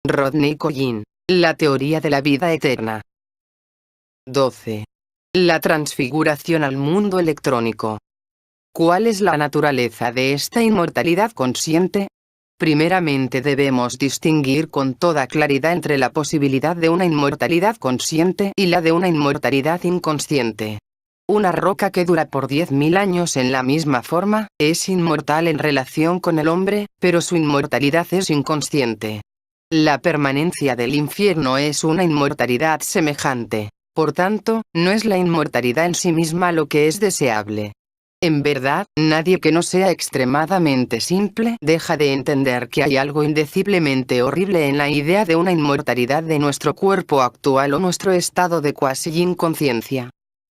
Rodney Collin. La teoría de la vida eterna. 12. La transfiguración al mundo electrónico. ¿Cuál es la naturaleza de esta inmortalidad consciente? Primeramente debemos distinguir con toda claridad entre la posibilidad de una inmortalidad consciente y la de una inmortalidad inconsciente. Una roca que dura por 10.000 años en la misma forma, es inmortal en relación con el hombre, pero su inmortalidad es inconsciente. La permanencia del infierno es una inmortalidad semejante. Por tanto, no es la inmortalidad en sí misma lo que es deseable. En verdad, nadie que no sea extremadamente simple deja de entender que hay algo indeciblemente horrible en la idea de una inmortalidad de nuestro cuerpo actual o nuestro estado de cuasi inconsciencia.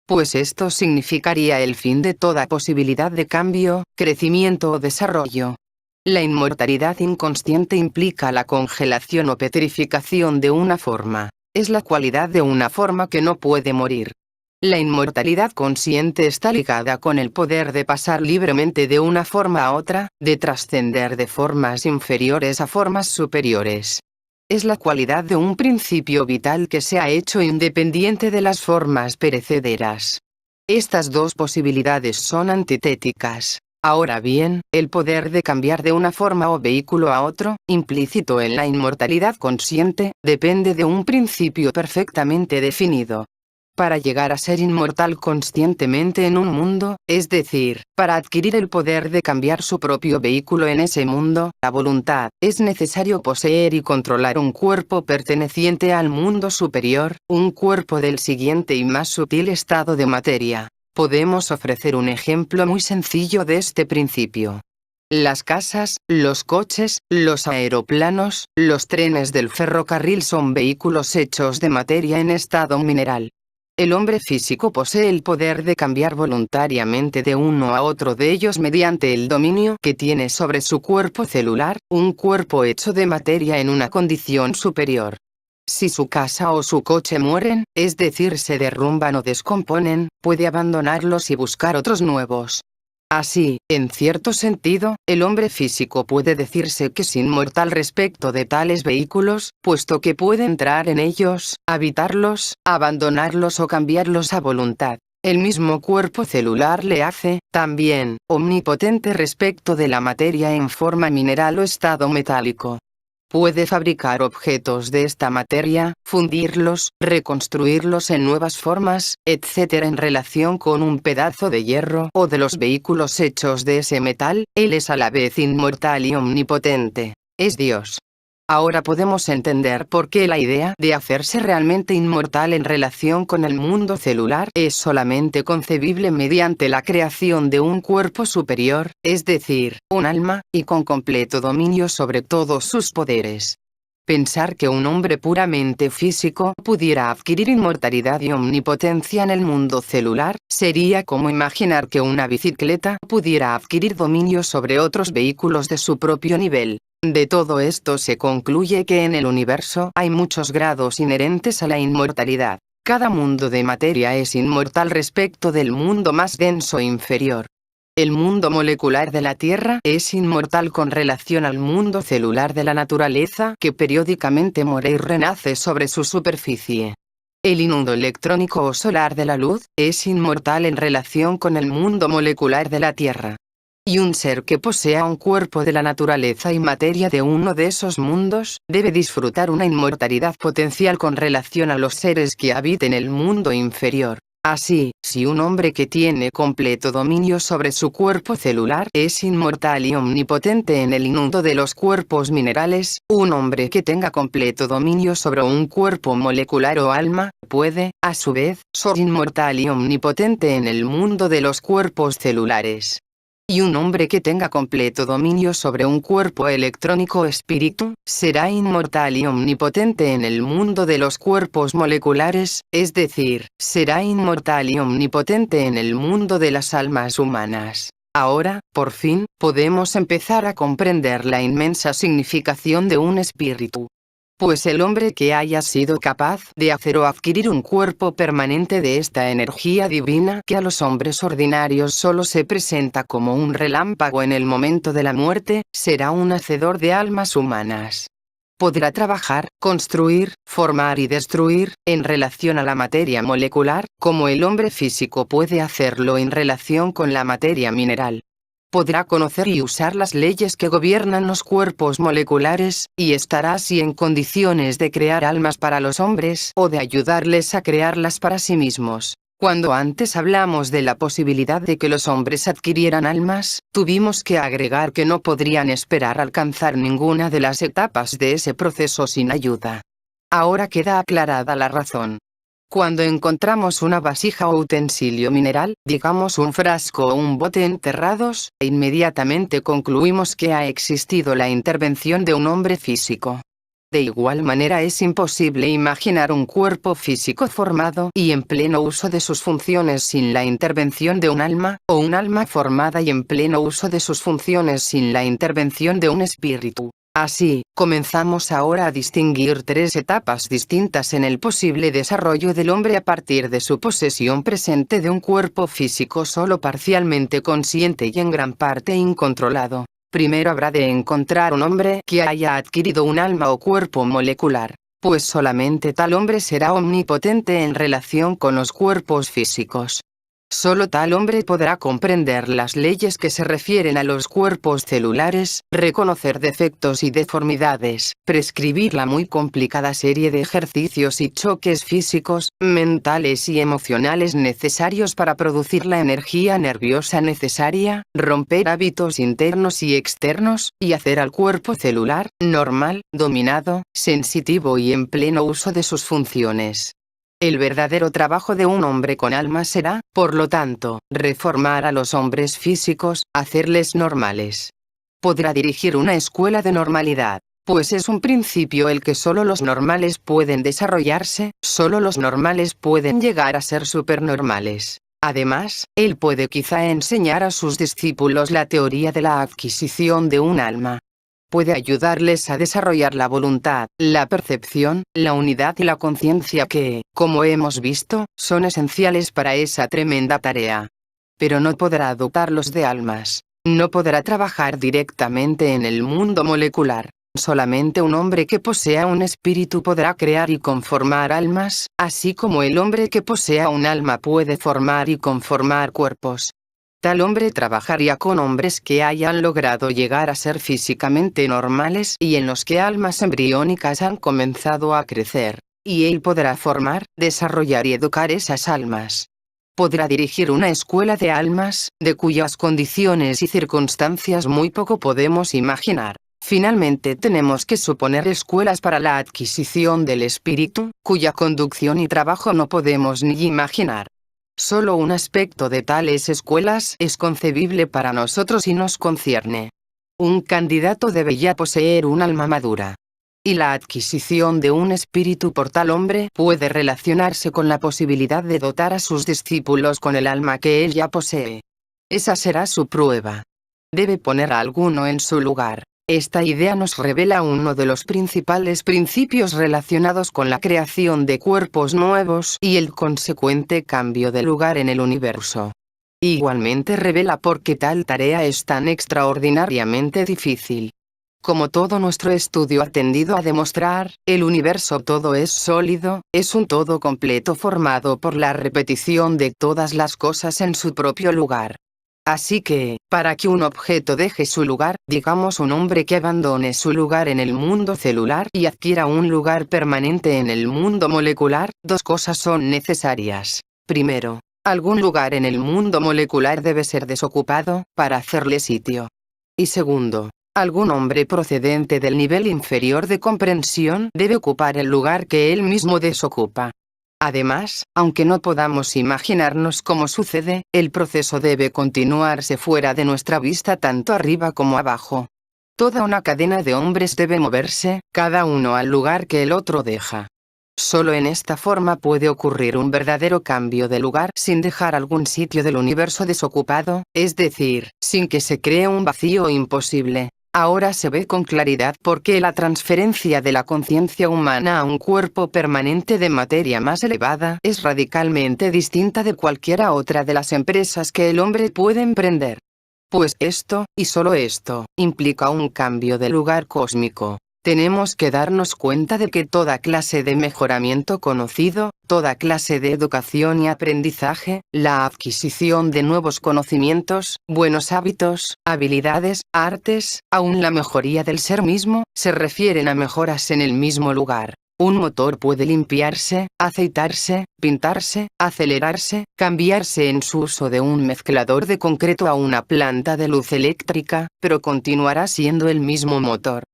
Pues esto significaría el fin de toda posibilidad de cambio, crecimiento o desarrollo. La inmortalidad inconsciente implica la congelación o petrificación de una forma. Es la cualidad de una forma que no puede morir. La inmortalidad consciente está ligada con el poder de pasar libremente de una forma a otra, de trascender de formas inferiores a formas superiores. Es la cualidad de un principio vital que se ha hecho independiente de las formas perecederas. Estas dos posibilidades son antitéticas. Ahora bien, el poder de cambiar de una forma o vehículo a otro, implícito en la inmortalidad consciente, depende de un principio perfectamente definido. Para llegar a ser inmortal conscientemente en un mundo, es decir, para adquirir el poder de cambiar su propio vehículo en ese mundo, la voluntad, es necesario poseer y controlar un cuerpo perteneciente al mundo superior, un cuerpo del siguiente y más sutil estado de materia. Podemos ofrecer un ejemplo muy sencillo de este principio. Las casas, los coches, los aeroplanos, los trenes del ferrocarril son vehículos hechos de materia en estado mineral. El hombre físico posee el poder de cambiar voluntariamente de uno a otro de ellos mediante el dominio que tiene sobre su cuerpo celular, un cuerpo hecho de materia en una condición superior. Si su casa o su coche mueren, es decir, se derrumban o descomponen, puede abandonarlos y buscar otros nuevos. Así, en cierto sentido, el hombre físico puede decirse que es inmortal respecto de tales vehículos, puesto que puede entrar en ellos, habitarlos, abandonarlos o cambiarlos a voluntad. El mismo cuerpo celular le hace, también, omnipotente respecto de la materia en forma mineral o estado metálico. Puede fabricar objetos de esta materia, fundirlos, reconstruirlos en nuevas formas, etc. En relación con un pedazo de hierro o de los vehículos hechos de ese metal, él es a la vez inmortal y omnipotente. Es Dios. Ahora podemos entender por qué la idea de hacerse realmente inmortal en relación con el mundo celular es solamente concebible mediante la creación de un cuerpo superior, es decir, un alma, y con completo dominio sobre todos sus poderes. Pensar que un hombre puramente físico pudiera adquirir inmortalidad y omnipotencia en el mundo celular, sería como imaginar que una bicicleta pudiera adquirir dominio sobre otros vehículos de su propio nivel. De todo esto se concluye que en el universo hay muchos grados inherentes a la inmortalidad. Cada mundo de materia es inmortal respecto del mundo más denso e inferior. El mundo molecular de la Tierra es inmortal con relación al mundo celular de la naturaleza que periódicamente muere y renace sobre su superficie. El mundo electrónico o solar de la luz es inmortal en relación con el mundo molecular de la Tierra. Y un ser que posea un cuerpo de la naturaleza y materia de uno de esos mundos, debe disfrutar una inmortalidad potencial con relación a los seres que habiten el mundo inferior. Así, si un hombre que tiene completo dominio sobre su cuerpo celular es inmortal y omnipotente en el mundo de los cuerpos minerales, un hombre que tenga completo dominio sobre un cuerpo molecular o alma, puede, a su vez, ser inmortal y omnipotente en el mundo de los cuerpos celulares. Y un hombre que tenga completo dominio sobre un cuerpo electrónico o espíritu, será inmortal y omnipotente en el mundo de los cuerpos moleculares, es decir, será inmortal y omnipotente en el mundo de las almas humanas. Ahora, por fin, podemos empezar a comprender la inmensa significación de un espíritu. Pues el hombre que haya sido capaz de hacer o adquirir un cuerpo permanente de esta energía divina que a los hombres ordinarios solo se presenta como un relámpago en el momento de la muerte, será un hacedor de almas humanas. Podrá trabajar, construir, formar y destruir, en relación a la materia molecular, como el hombre físico puede hacerlo en relación con la materia mineral. Podrá conocer y usar las leyes que gobiernan los cuerpos moleculares, y estará así en condiciones de crear almas para los hombres o de ayudarles a crearlas para sí mismos. Cuando antes hablamos de la posibilidad de que los hombres adquirieran almas, tuvimos que agregar que no podrían esperar alcanzar ninguna de las etapas de ese proceso sin ayuda. Ahora queda aclarada la razón. Cuando encontramos una vasija o utensilio mineral, digamos un frasco o un bote enterrados, inmediatamente concluimos que ha existido la intervención de un hombre físico. De igual manera es imposible imaginar un cuerpo físico formado y en pleno uso de sus funciones sin la intervención de un alma, o un alma formada y en pleno uso de sus funciones sin la intervención de un espíritu. Así, comenzamos ahora a distinguir tres etapas distintas en el posible desarrollo del hombre a partir de su posesión presente de un cuerpo físico solo parcialmente consciente y en gran parte incontrolado. Primero habrá de encontrar un hombre que haya adquirido un alma o cuerpo molecular, pues solamente tal hombre será omnipotente en relación con los cuerpos físicos. Solo tal hombre podrá comprender las leyes que se refieren a los cuerpos celulares, reconocer defectos y deformidades, prescribir la muy complicada serie de ejercicios y choques físicos, mentales y emocionales necesarios para producir la energía nerviosa necesaria, romper hábitos internos y externos, y hacer al cuerpo celular, normal, dominado, sensitivo y en pleno uso de sus funciones. El verdadero trabajo de un hombre con alma será, por lo tanto, reformar a los hombres físicos, hacerles normales. Podrá dirigir una escuela de normalidad, pues es un principio el que solo los normales pueden desarrollarse, solo los normales pueden llegar a ser supernormales. Además, él puede quizá enseñar a sus discípulos la teoría de la adquisición de un alma. Puede ayudarles a desarrollar la voluntad, la percepción, la unidad y la conciencia que, como hemos visto, son esenciales para esa tremenda tarea. Pero no podrá dotarlos de almas. No podrá trabajar directamente en el mundo molecular. Solamente un hombre que posea un espíritu podrá crear y conformar almas, así como el hombre que posea un alma puede formar y conformar cuerpos. Tal hombre trabajaría con hombres que hayan logrado llegar a ser físicamente normales y en los que almas embriónicas han comenzado a crecer, y él podrá formar, desarrollar y educar esas almas. Podrá dirigir una escuela de almas, de cuyas condiciones y circunstancias muy poco podemos imaginar. Finalmente tenemos que suponer escuelas para la adquisición del espíritu, cuya conducción y trabajo no podemos ni imaginar. Solo un aspecto de tales escuelas es concebible para nosotros y nos concierne. Un candidato debe ya poseer un alma madura. Y la adquisición de un espíritu por tal hombre puede relacionarse con la posibilidad de dotar a sus discípulos con el alma que él ya posee. Esa será su prueba. Debe poner a alguno en su lugar. Esta idea nos revela uno de los principales principios relacionados con la creación de cuerpos nuevos y el consecuente cambio de lugar en el universo. Igualmente revela por qué tal tarea es tan extraordinariamente difícil. Como todo nuestro estudio ha tendido a demostrar, el universo todo es sólido, es un todo completo formado por la repetición de todas las cosas en su propio lugar. Así que, para que un objeto deje su lugar, digamos un hombre que abandone su lugar en el mundo celular y adquiera un lugar permanente en el mundo molecular, dos cosas son necesarias. Primero, algún lugar en el mundo molecular debe ser desocupado, para hacerle sitio. Y segundo, algún hombre procedente del nivel inferior de comprensión debe ocupar el lugar que él mismo desocupa. Además, aunque no podamos imaginarnos cómo sucede, el proceso debe continuarse fuera de nuestra vista tanto arriba como abajo. Toda una cadena de hombres debe moverse, cada uno al lugar que el otro deja. Solo en esta forma puede ocurrir un verdadero cambio de lugar sin dejar algún sitio del universo desocupado, es decir, sin que se cree un vacío imposible. Ahora se ve con claridad por qué la transferencia de la conciencia humana a un cuerpo permanente de materia más elevada es radicalmente distinta de cualquiera otra de las empresas que el hombre puede emprender. Pues esto, y solo esto, implica un cambio de lugar cósmico. Tenemos que darnos cuenta de que toda clase de mejoramiento conocido, toda clase de educación y aprendizaje, la adquisición de nuevos conocimientos, buenos hábitos, habilidades, artes, aún la mejoría del ser mismo, se refieren a mejoras en el mismo lugar. Un motor puede limpiarse, aceitarse, pintarse, acelerarse, cambiarse en su uso de un mezclador de concreto a una planta de luz eléctrica, pero continuará siendo el mismo motor.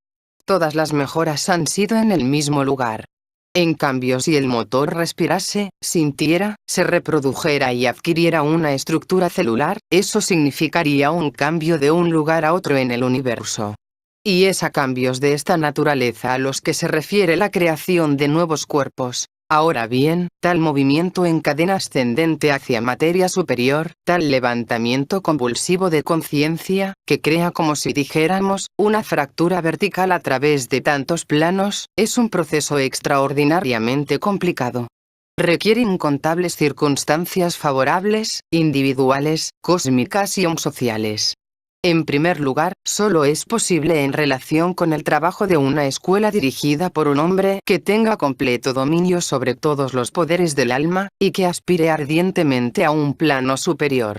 Todas las mejoras han sido en el mismo lugar. En cambio, si el motor respirase, sintiera, se reprodujera y adquiriera una estructura celular, eso significaría un cambio de un lugar a otro en el universo. Y es a cambios de esta naturaleza a los que se refiere la creación de nuevos cuerpos. Ahora bien, tal movimiento en cadena ascendente hacia materia superior, tal levantamiento convulsivo de conciencia, que crea como si dijéramos, una fractura vertical a través de tantos planos, es un proceso extraordinariamente complicado. Requiere incontables circunstancias favorables, individuales, cósmicas y sociales. En primer lugar, solo es posible en relación con el trabajo de una escuela dirigida por un hombre que tenga completo dominio sobre todos los poderes del alma, y que aspire ardientemente a un plano superior.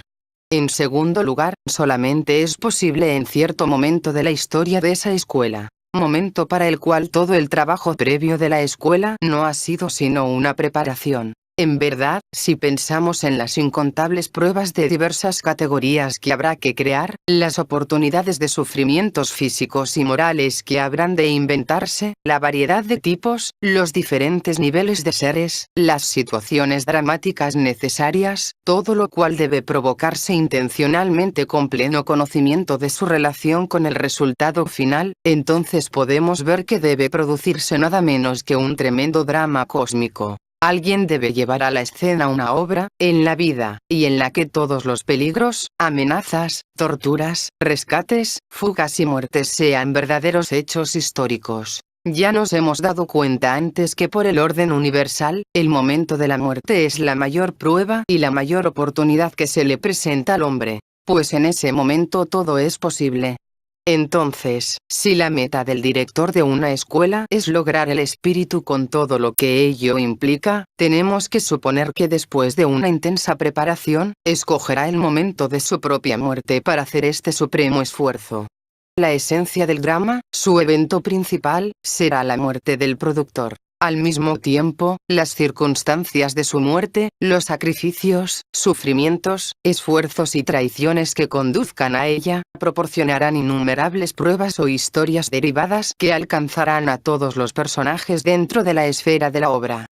En segundo lugar, solamente es posible en cierto momento de la historia de esa escuela, momento para el cual todo el trabajo previo de la escuela no ha sido sino una preparación. En verdad, si pensamos en las incontables pruebas de diversas categorías que habrá que crear, las oportunidades de sufrimientos físicos y morales que habrán de inventarse, la variedad de tipos, los diferentes niveles de seres, las situaciones dramáticas necesarias, todo lo cual debe provocarse intencionalmente con pleno conocimiento de su relación con el resultado final, entonces podemos ver que debe producirse nada menos que un tremendo drama cósmico. Alguien debe llevar a la escena una obra, en la vida, y en la que todos los peligros, amenazas, torturas, rescates, fugas y muertes sean verdaderos hechos históricos. Ya nos hemos dado cuenta antes que por el orden universal, el momento de la muerte es la mayor prueba y la mayor oportunidad que se le presenta al hombre, pues en ese momento todo es posible. Entonces, si la meta del director de una escuela es lograr el espíritu con todo lo que ello implica, tenemos que suponer que después de una intensa preparación, escogerá el momento de su propia muerte para hacer este supremo esfuerzo. La esencia del drama, su evento principal, será la muerte del productor. Al mismo tiempo, las circunstancias de su muerte, los sacrificios, sufrimientos, esfuerzos y traiciones que conduzcan a ella, proporcionarán innumerables pruebas o historias derivadas que alcanzarán a todos los personajes dentro de la esfera de la obra.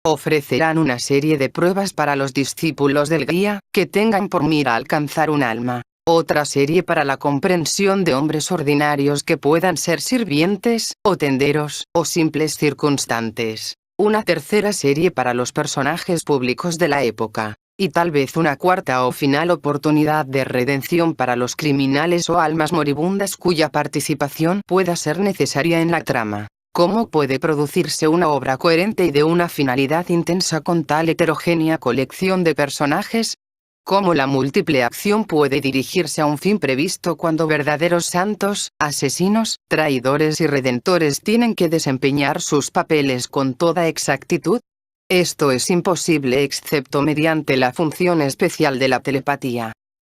Ofrecerán una serie de pruebas para los discípulos del guía, que tengan por mira alcanzar un alma. Otra serie para la comprensión de hombres ordinarios que puedan ser sirvientes, o tenderos, o simples circunstantes. Una tercera serie para los personajes públicos de la época. Y tal vez una cuarta o final oportunidad de redención para los criminales o almas moribundas cuya participación pueda ser necesaria en la trama. ¿Cómo puede producirse una obra coherente y de una finalidad intensa con tal heterogénea colección de personajes? ¿Cómo la múltiple acción puede dirigirse a un fin previsto cuando verdaderos santos, asesinos, traidores y redentores tienen que desempeñar sus papeles con toda exactitud? Esto es imposible excepto mediante la función especial de la telepatía.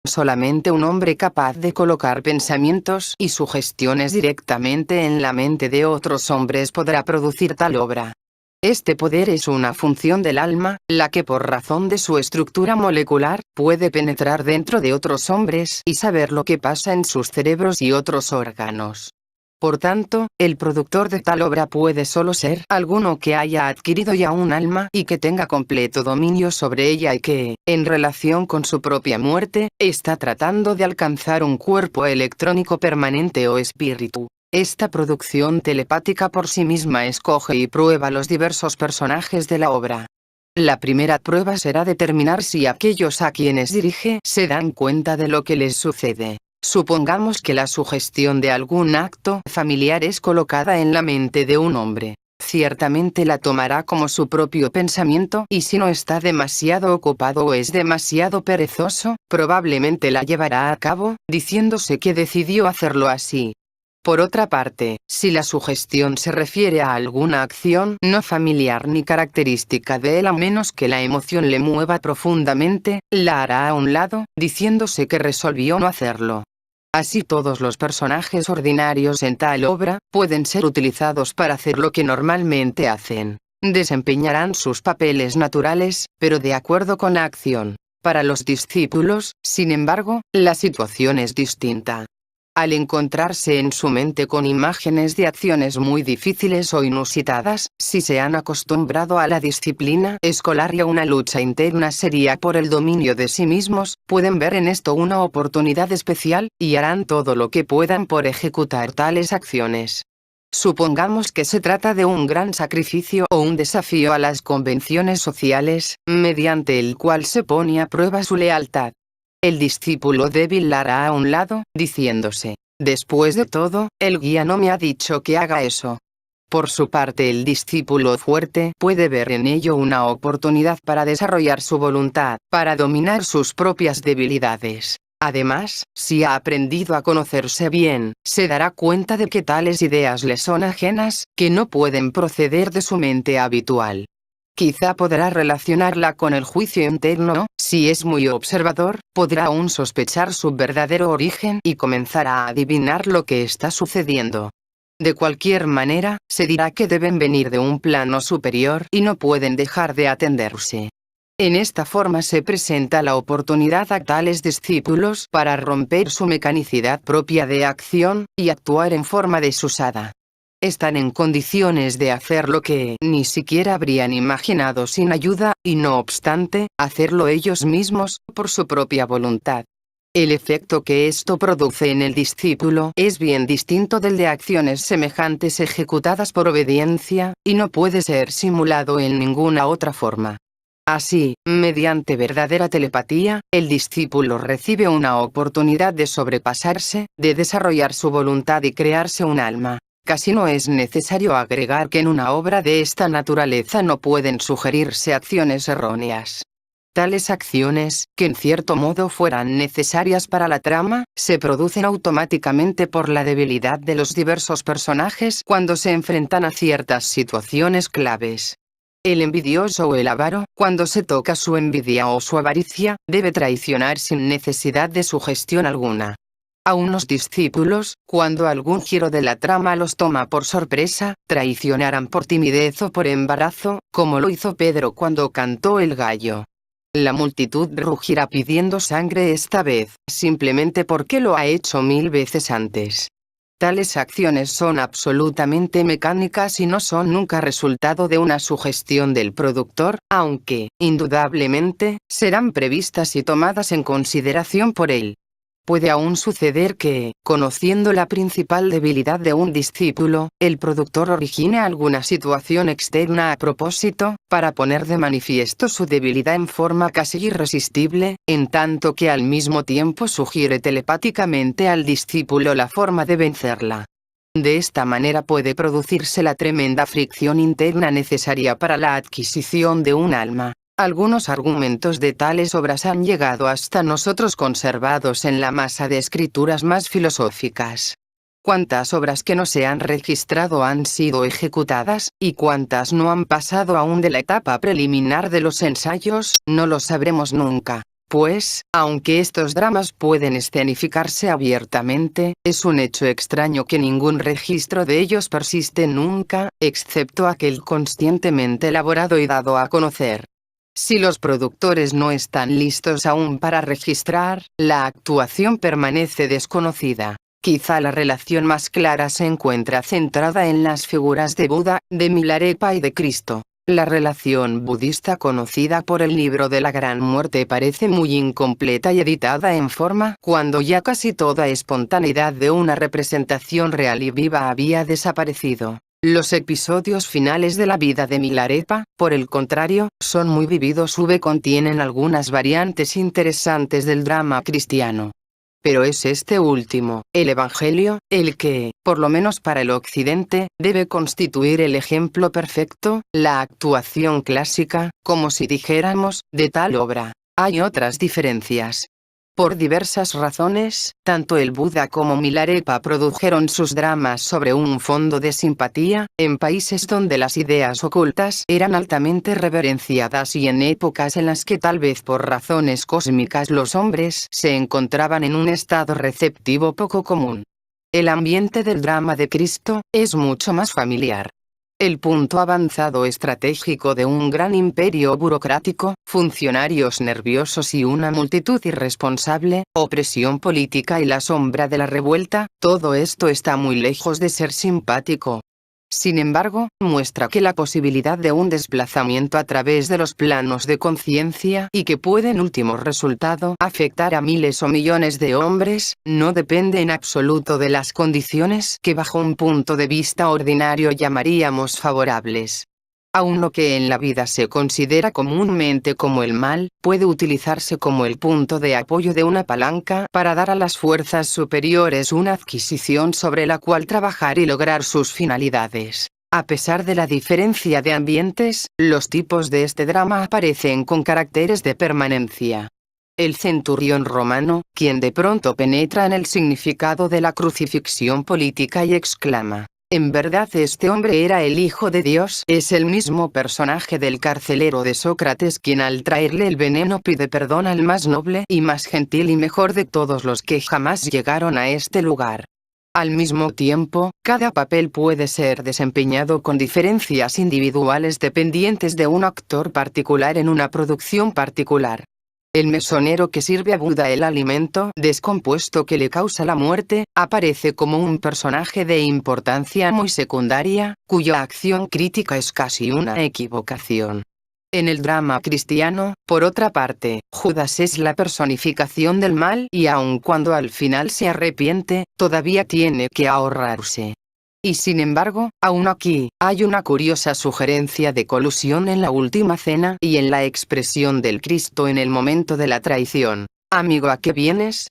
Solamente un hombre capaz de colocar pensamientos y sugestiones directamente en la mente de otros hombres podrá producir tal obra. Este poder es una función del alma, la que por razón de su estructura molecular, puede penetrar dentro de otros hombres y saber lo que pasa en sus cerebros y otros órganos. Por tanto, el productor de tal obra puede solo ser alguno que haya adquirido ya un alma y que tenga completo dominio sobre ella y que, en relación con su propia muerte, está tratando de alcanzar un cuerpo electrónico permanente o espíritu. Esta producción telepática por sí misma escoge y prueba los diversos personajes de la obra. La primera prueba será determinar si aquellos a quienes dirige se dan cuenta de lo que les sucede. Supongamos que la sugestión de algún acto familiar es colocada en la mente de un hombre. Ciertamente la tomará como su propio pensamiento y si no está demasiado ocupado o es demasiado perezoso, probablemente la llevará a cabo, diciéndose que decidió hacerlo así. Por otra parte, si la sugestión se refiere a alguna acción no familiar ni característica de él a menos que la emoción le mueva profundamente, la hará a un lado, diciéndose que resolvió no hacerlo. Así todos los personajes ordinarios en tal obra, pueden ser utilizados para hacer lo que normalmente hacen. Desempeñarán sus papeles naturales, pero de acuerdo con la acción. Para los discípulos, sin embargo, la situación es distinta. Al encontrarse en su mente con imágenes de acciones muy difíciles o inusitadas, si se han acostumbrado a la disciplina escolar y a una lucha interna seria por el dominio de sí mismos, pueden ver en esto una oportunidad especial, y harán todo lo que puedan por ejecutar tales acciones. Supongamos que se trata de un gran sacrificio o un desafío a las convenciones sociales, mediante el cual se pone a prueba su lealtad. El discípulo débil la hará a un lado, diciéndose: después de todo, el guía no me ha dicho que haga eso. Por su parte, el discípulo fuerte puede ver en ello una oportunidad para desarrollar su voluntad, para dominar sus propias debilidades. Además, si ha aprendido a conocerse bien, se dará cuenta de que tales ideas le son ajenas, que no pueden proceder de su mente habitual. Quizá podrá relacionarla con el juicio interno, si es muy observador, podrá aún sospechar su verdadero origen y comenzar a adivinar lo que está sucediendo. De cualquier manera, se dirá que deben venir de un plano superior y no pueden dejar de atenderse. En esta forma se presenta la oportunidad a tales discípulos para romper su mecanicidad propia de acción, y actuar en forma desusada. Están en condiciones de hacer lo que ni siquiera habrían imaginado sin ayuda, y no obstante, hacerlo ellos mismos, por su propia voluntad. El efecto que esto produce en el discípulo es bien distinto del de acciones semejantes ejecutadas por obediencia, y no puede ser simulado en ninguna otra forma. Así, mediante verdadera telepatía, el discípulo recibe una oportunidad de sobrepasarse, de desarrollar su voluntad y crearse un alma. Casi no es necesario agregar que en una obra de esta naturaleza no pueden sugerirse acciones erróneas. Tales acciones, que en cierto modo fueran necesarias para la trama, se producen automáticamente por la debilidad de los diversos personajes cuando se enfrentan a ciertas situaciones claves. El envidioso o el avaro, cuando se toca su envidia o su avaricia, debe traicionar sin necesidad de sugestión alguna. A unos discípulos, cuando algún giro de la trama los toma por sorpresa, traicionarán por timidez o por embarazo, como lo hizo Pedro cuando cantó el gallo. La multitud rugirá pidiendo sangre esta vez, simplemente porque lo ha hecho 1000 veces antes. Tales acciones son absolutamente mecánicas y no son nunca resultado de una sugestión del productor, aunque, indudablemente, serán previstas y tomadas en consideración por él. Puede aún suceder que, conociendo la principal debilidad de un discípulo, el productor origine alguna situación externa a propósito, para poner de manifiesto su debilidad en forma casi irresistible, en tanto que al mismo tiempo sugiere telepáticamente al discípulo la forma de vencerla. De esta manera puede producirse la tremenda fricción interna necesaria para la adquisición de un alma. Algunos argumentos de tales obras han llegado hasta nosotros conservados en la masa de escrituras más filosóficas. ¿Cuántas obras que no se han registrado han sido ejecutadas, y cuántas no han pasado aún de la etapa preliminar de los ensayos? No lo sabremos nunca. Pues, aunque estos dramas pueden escenificarse abiertamente, es un hecho extraño que ningún registro de ellos persiste nunca, excepto aquel conscientemente elaborado y dado a conocer. Si los productores no están listos aún para registrar, la actuación permanece desconocida. Quizá la relación más clara se encuentra centrada en las figuras de Buda, de Milarepa y de Cristo. La relación budista conocida por el libro de la Gran Muerte parece muy incompleta y editada en forma cuando ya casi toda espontaneidad de una representación real y viva había desaparecido. Los episodios finales de la vida de Milarepa, por el contrario, son muy vividos y contienen algunas variantes interesantes del drama cristiano. Pero es este último, el Evangelio, el que, por lo menos para el Occidente, debe constituir el ejemplo perfecto, la actuación clásica, como si dijéramos, de tal obra. Hay otras diferencias. Por diversas razones, tanto el Buda como Milarepa produjeron sus dramas sobre un fondo de simpatía, en países donde las ideas ocultas eran altamente reverenciadas y en épocas en las que tal vez por razones cósmicas los hombres se encontraban en un estado receptivo poco común. El ambiente del drama de Cristo es mucho más familiar. El punto avanzado estratégico de un gran imperio burocrático, funcionarios nerviosos y una multitud irresponsable, opresión política y la sombra de la revuelta, todo esto está muy lejos de ser simpático. Sin embargo, muestra que la posibilidad de un desplazamiento a través de los planos de conciencia y que puede en último resultado afectar a miles o millones de hombres, no depende en absoluto de las condiciones que bajo un punto de vista ordinario llamaríamos favorables. Aun lo que en la vida se considera comúnmente como el mal, puede utilizarse como el punto de apoyo de una palanca para dar a las fuerzas superiores una adquisición sobre la cual trabajar y lograr sus finalidades. A pesar de la diferencia de ambientes, los tipos de este drama aparecen con caracteres de permanencia. El centurión romano, quien de pronto penetra en el significado de la crucifixión política y exclama: «En verdad este hombre era el Hijo de Dios», es el mismo personaje del carcelero de Sócrates quien al traerle el veneno pide perdón al más noble y más gentil y mejor de todos los que jamás llegaron a este lugar. Al mismo tiempo, cada papel puede ser desempeñado con diferencias individuales dependientes de un actor particular en una producción particular. El mesonero que sirve a Buda el alimento descompuesto que le causa la muerte, aparece como un personaje de importancia muy secundaria, cuya acción crítica es casi una equivocación. En el drama cristiano, por otra parte, Judas es la personificación del mal y aun cuando al final se arrepiente, todavía tiene que ahorrarse. Y sin embargo, aún aquí, hay una curiosa sugerencia de colusión en la última cena y en la expresión del Cristo en el momento de la traición: «Amigo, ¿a qué vienes?».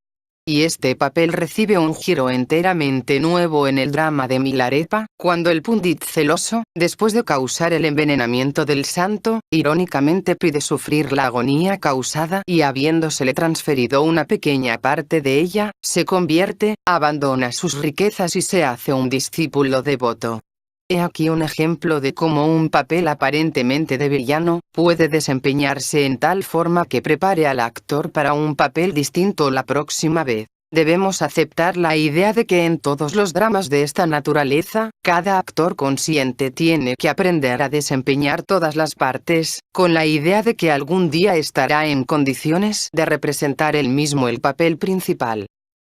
Y este papel recibe un giro enteramente nuevo en el drama de Milarepa, cuando el pundit celoso, después de causar el envenenamiento del santo, irónicamente pide sufrir la agonía causada y habiéndosele transferido una pequeña parte de ella, se convierte, abandona sus riquezas y se hace un discípulo devoto. He aquí un ejemplo de cómo un papel aparentemente de villano puede desempeñarse en tal forma que prepare al actor para un papel distinto la próxima vez. Debemos aceptar la idea de que en todos los dramas de esta naturaleza, cada actor consciente tiene que aprender a desempeñar todas las partes, con la idea de que algún día estará en condiciones de representar él mismo el papel principal.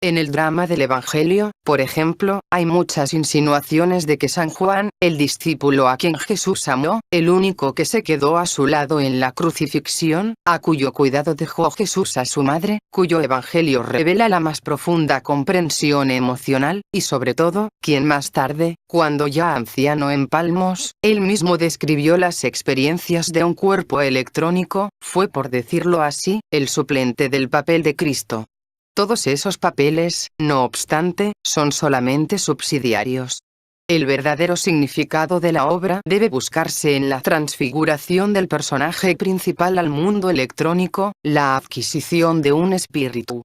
En el drama del Evangelio, por ejemplo, hay muchas insinuaciones de que San Juan, el discípulo a quien Jesús amó, el único que se quedó a su lado en la crucifixión, a cuyo cuidado dejó Jesús a su madre, cuyo Evangelio revela la más profunda comprensión emocional, y sobre todo, quien más tarde, cuando ya anciano en Palmos, él mismo describió las experiencias de un cuerpo electrónico, fue por decirlo así, el suplente del papel de Cristo. Todos esos papeles, no obstante, son solamente subsidiarios. El verdadero significado de la obra debe buscarse en la transfiguración del personaje principal al mundo electrónico, la adquisición de un espíritu.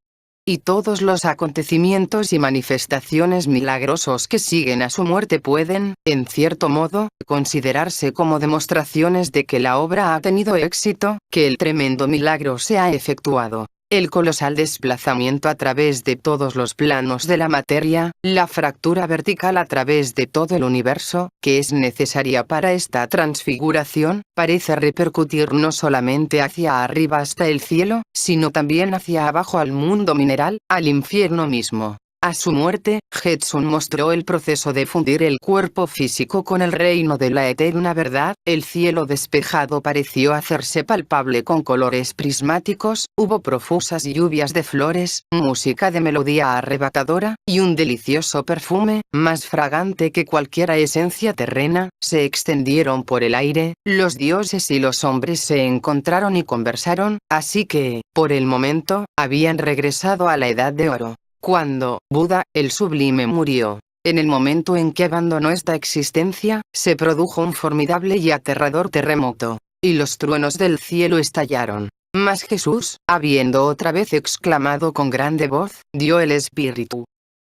Y todos los acontecimientos y manifestaciones milagrosos que siguen a su muerte pueden, en cierto modo, considerarse como demostraciones de que la obra ha tenido éxito, que el tremendo milagro se ha efectuado. El colosal desplazamiento a través de todos los planos de la materia, la fractura vertical a través de todo el universo, que es necesaria para esta transfiguración, parece repercutir no solamente hacia arriba hasta el cielo, sino también hacia abajo al mundo mineral, al infierno mismo. A su muerte, Jetsun mostró el proceso de fundir el cuerpo físico con el reino de la eterna verdad, el cielo despejado pareció hacerse palpable con colores prismáticos, hubo profusas lluvias de flores, música de melodía arrebatadora, y un delicioso perfume, más fragante que cualquier esencia terrena, se extendieron por el aire, los dioses y los hombres se encontraron y conversaron, así que, por el momento, habían regresado a la edad de oro. Cuando Buda, el sublime, murió, en el momento en que abandonó esta existencia, se produjo un formidable y aterrador terremoto, y los truenos del cielo estallaron. Mas Jesús, habiendo otra vez exclamado con grande voz, dio el Espíritu.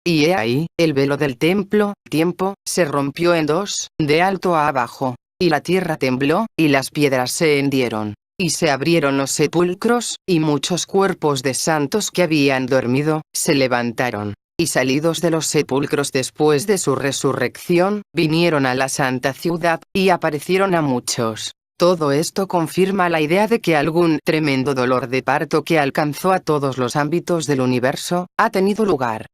Y he ahí, el velo del templo, tiempo, se rompió en dos, de alto a abajo, y la tierra tembló, y las piedras se hendieron, y se abrieron los sepulcros, y muchos cuerpos de santos que habían dormido, se levantaron, y salidos de los sepulcros después de su resurrección, vinieron a la santa ciudad, y aparecieron a muchos. Todo esto confirma la idea de que algún tremendo dolor de parto que alcanzó a todos los ámbitos del universo, ha tenido lugar.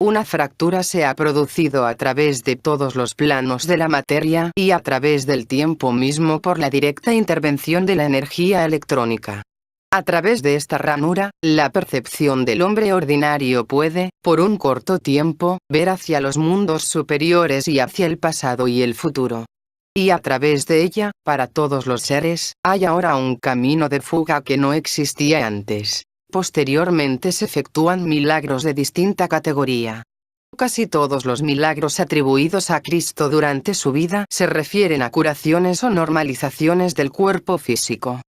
Una fractura se ha producido a través de todos los planos de la materia y a través del tiempo mismo por la directa intervención de la energía electrónica. A través de esta ranura, la percepción del hombre ordinario puede, por un corto tiempo, ver hacia los mundos superiores y hacia el pasado y el futuro. Y a través de ella, para todos los seres, hay ahora un camino de fuga que no existía antes. Posteriormente se efectúan milagros de distinta categoría. Casi todos los milagros atribuidos a Cristo durante su vida se refieren a curaciones o normalizaciones del cuerpo físico.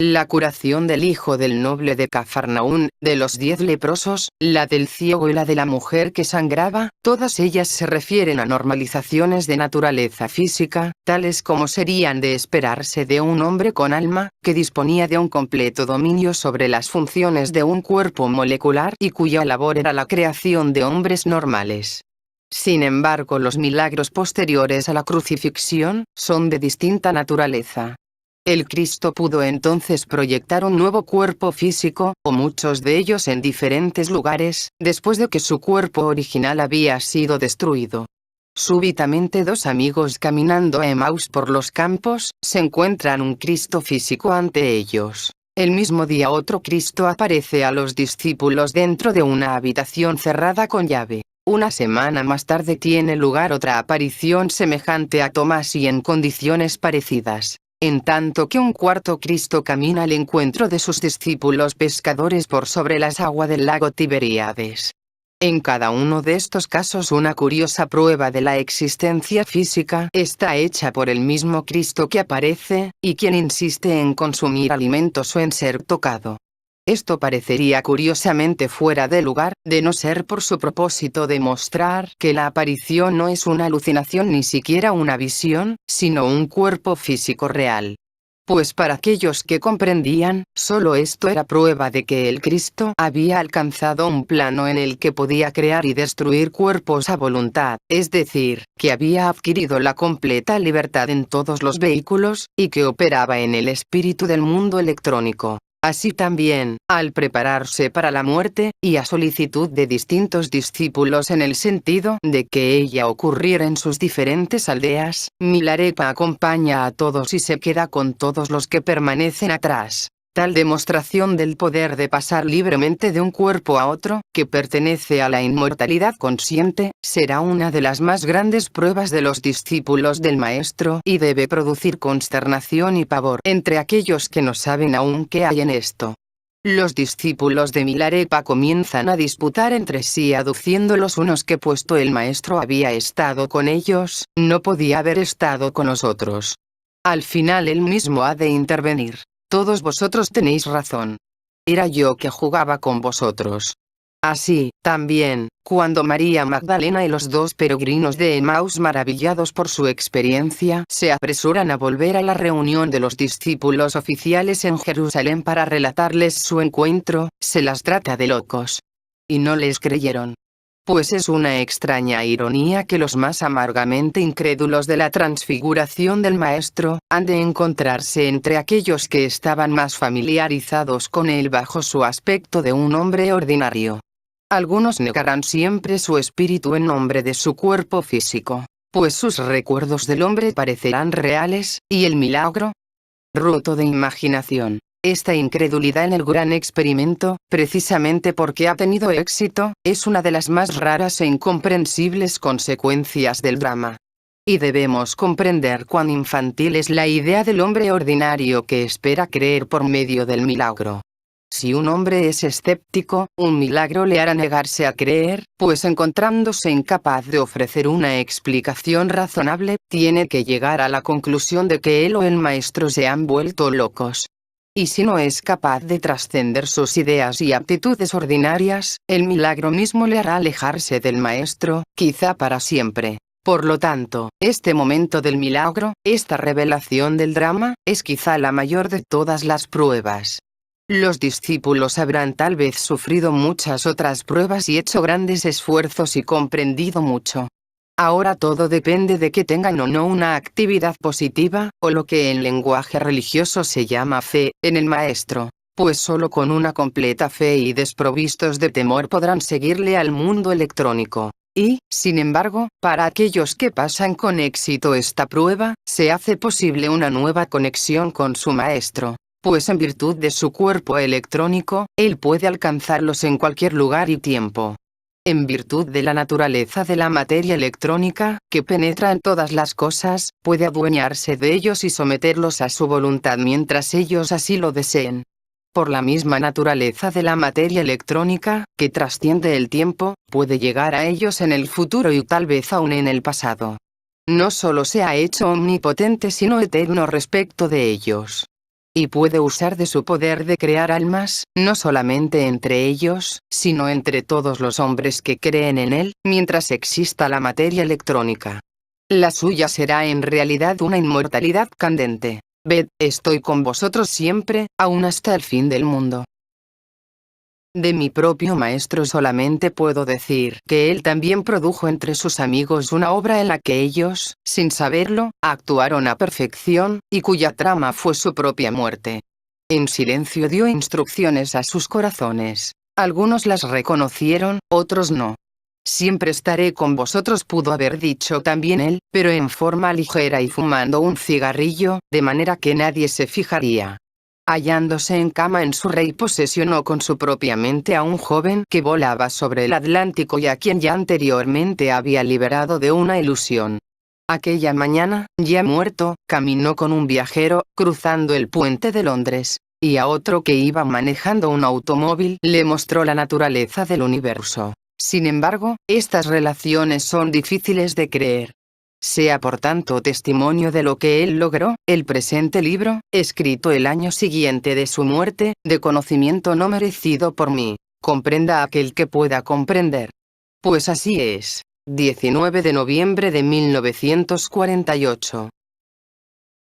La curación del hijo del noble de Cafarnaún, de los 10 leprosos, la del ciego y la de la mujer que sangraba, todas ellas se refieren a normalizaciones de naturaleza física, tales como serían de esperarse de un hombre con alma, que disponía de un completo dominio sobre las funciones de un cuerpo molecular y cuya labor era la creación de hombres normales. Sin embargo, los milagros posteriores a la crucifixión, son de distinta naturaleza. El Cristo pudo entonces proyectar un nuevo cuerpo físico, o muchos de ellos en diferentes lugares, después de que su cuerpo original había sido destruido. Súbitamente dos amigos caminando a Emaús por los campos, se encuentran un Cristo físico ante ellos. El mismo día otro Cristo aparece a los discípulos dentro de una habitación cerrada con llave. Una semana más tarde tiene lugar otra aparición semejante a Tomás y en condiciones parecidas. En tanto que un cuarto Cristo camina al encuentro de sus discípulos pescadores por sobre las aguas del lago Tiberíades. En cada uno de estos casos una curiosa prueba de la existencia física está hecha por el mismo Cristo que aparece, y quien insiste en consumir alimentos o en ser tocado. Esto parecería curiosamente fuera de lugar, de no ser por su propósito de mostrar que la aparición no es una alucinación ni siquiera una visión, sino un cuerpo físico real. Pues para aquellos que comprendían, solo esto era prueba de que el Cristo había alcanzado un plano en el que podía crear y destruir cuerpos a voluntad, es decir, que había adquirido la completa libertad en todos los vehículos, y que operaba en el espíritu del mundo electrónico. Así también, al prepararse para la muerte, y a solicitud de distintos discípulos en el sentido de que ella ocurriera en sus diferentes aldeas, Milarepa acompaña a todos y se queda con todos los que permanecen atrás. Tal demostración del poder de pasar libremente de un cuerpo a otro, que pertenece a la inmortalidad consciente, será una de las más grandes pruebas de los discípulos del Maestro y debe producir consternación y pavor entre aquellos que no saben aún qué hay en esto. Los discípulos de Milarepa comienzan a disputar entre sí aduciendo los unos que puesto el Maestro había estado con ellos, no podía haber estado con los otros. Al final él mismo ha de intervenir. Todos vosotros tenéis razón. Era yo que jugaba con vosotros. Así, también, cuando María Magdalena y los dos peregrinos de Emaús, maravillados por su experiencia, se apresuran a volver a la reunión de los discípulos oficiales en Jerusalén para relatarles su encuentro, se las trata de locos. Y no les creyeron. Pues es una extraña ironía que los más amargamente incrédulos de la transfiguración del Maestro, han de encontrarse entre aquellos que estaban más familiarizados con él bajo su aspecto de un hombre ordinario. Algunos negarán siempre su espíritu en nombre de su cuerpo físico, pues sus recuerdos del hombre parecerán reales, y el milagro, roto de imaginación. Esta incredulidad en el gran experimento, precisamente porque ha tenido éxito, es una de las más raras e incomprensibles consecuencias del drama. Y debemos comprender cuán infantil es la idea del hombre ordinario que espera creer por medio del milagro. Si un hombre es escéptico, un milagro le hará negarse a creer, pues encontrándose incapaz de ofrecer una explicación razonable, tiene que llegar a la conclusión de que él o el Maestro se han vuelto locos. Y si no es capaz de trascender sus ideas y aptitudes ordinarias, el milagro mismo le hará alejarse del maestro, quizá para siempre. Por lo tanto, este momento del milagro, esta revelación del drama, es quizá la mayor de todas las pruebas. Los discípulos habrán tal vez sufrido muchas otras pruebas y hecho grandes esfuerzos y comprendido mucho. Ahora todo depende de que tengan o no una actividad positiva, o lo que en lenguaje religioso se llama fe, en el Maestro. Pues solo con una completa fe y desprovistos de temor podrán seguirle al mundo electrónico. Y, sin embargo, para aquellos que pasan con éxito esta prueba, se hace posible una nueva conexión con su Maestro. Pues en virtud de su cuerpo electrónico, él puede alcanzarlos en cualquier lugar y tiempo. En virtud de la naturaleza de la materia electrónica, que penetra en todas las cosas, puede adueñarse de ellos y someterlos a su voluntad mientras ellos así lo deseen. Por la misma naturaleza de la materia electrónica, que trasciende el tiempo, puede llegar a ellos en el futuro y tal vez aún en el pasado. No solo se ha hecho omnipotente sino eterno respecto de ellos. Y puede usar de su poder de crear almas, no solamente entre ellos, sino entre todos los hombres que creen en él, mientras exista la materia electrónica. La suya será en realidad una inmortalidad candente. Ved, estoy con vosotros siempre, aún hasta el fin del mundo. De mi propio maestro solamente puedo decir que él también produjo entre sus amigos una obra en la que ellos, sin saberlo, actuaron a perfección, y cuya trama fue su propia muerte. En silencio dio instrucciones a sus corazones. Algunos las reconocieron, otros no. Siempre estaré con vosotros pudo haber dicho también él, pero en forma ligera y fumando un cigarrillo, de manera que nadie se fijaría. Hallándose en cama en su rey posesionó con su propia mente a un joven que volaba sobre el Atlántico y a quien ya anteriormente había liberado de una ilusión. Aquella mañana, ya muerto, caminó con un viajero, cruzando el puente de Londres, y a otro que iba manejando un automóvil le mostró la naturaleza del universo. Sin embargo, estas relaciones son difíciles de creer. Sea por tanto testimonio de lo que él logró, el presente libro, escrito el año siguiente de su muerte, de conocimiento no merecido por mí. Comprenda aquel que pueda comprender. Pues así es. 19 de noviembre de 1948.